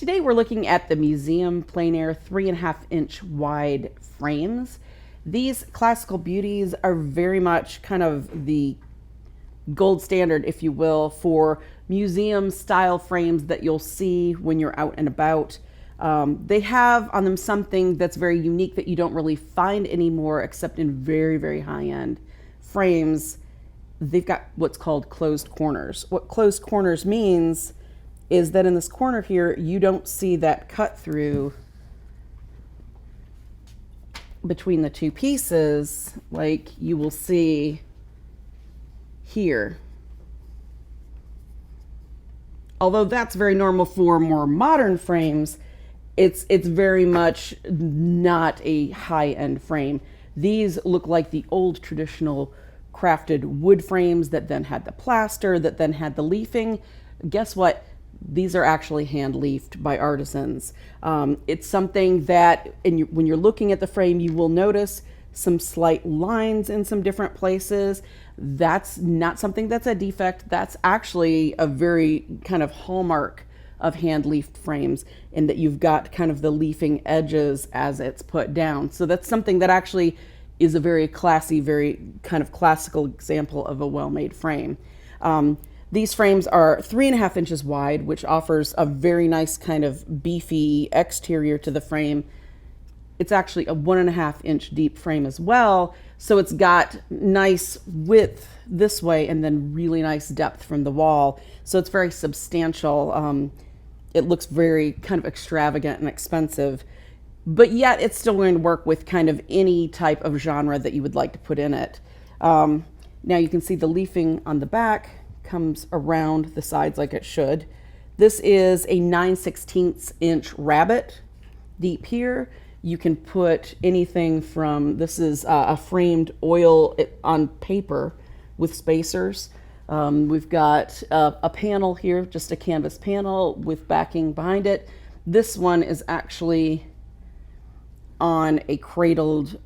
Today we're looking at the museum plein air 3.5-inch wide frames. These classical beauties are very much kind of the gold standard, if you will, for museum style frames that you'll see when you're out and about. They have on them something that's very unique that you don't really find anymore except in very, very high-end frames. They've got what's called closed corners. What closed corners means is that in this corner here, you don't see that cut through between the two pieces like you will see here. Although that's very normal for more modern frames, it's very much not a high-end frame. These look like the old traditional crafted wood frames that then had the plaster, that then had the leafing. Guess what? These are actually hand leafed by artisans. It's something that when you're looking at the frame, you will notice some slight lines in some different places. That's not something that's a defect. That's actually a very kind of hallmark of hand leafed frames, in that you've got kind of the leafing edges as it's put down. So that's something that actually is a very classy, very kind of classical example of a well-made frame. These frames are 3.5 inches wide, which offers a very nice kind of beefy exterior to the frame. It's actually a 1.5 inch deep frame as well. So it's got nice width this way and then really nice depth from the wall. So it's very substantial. It looks very kind of extravagant and expensive, but yet it's still going to work with kind of any type of genre that you would like to put in it. Now you can see the leafing on the back comes around the sides like it should. This is a 9/16 inch Rabbet deep here. You can put anything from, this is a framed oil on paper with spacers. We've got a panel here, just a canvas panel with backing behind it. This one is actually on a cradled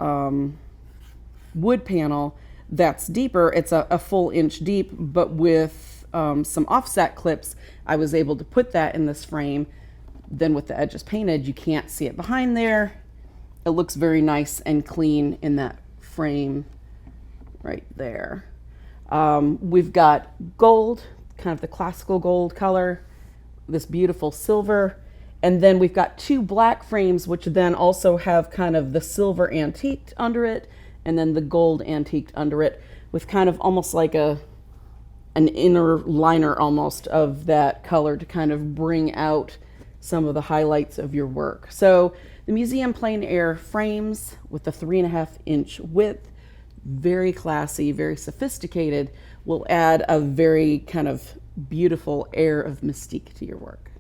wood panel that's deeper. It's a full inch deep, but with some offset clips, I was able to put that in this frame. Then with the edges painted, you can't see it behind there. It looks very nice and clean in that frame right there. We've got gold, kind of the classical gold color, this beautiful silver, and then we've got two black frames, which then also have kind of the silver antiqued under it, and then the gold antiqued under it, with kind of almost like an inner liner almost of that color to kind of bring out some of the highlights of your work. So the museum plein air frames with the 3.5 inch width, very classy, very sophisticated, will add a very kind of beautiful air of mystique to your work.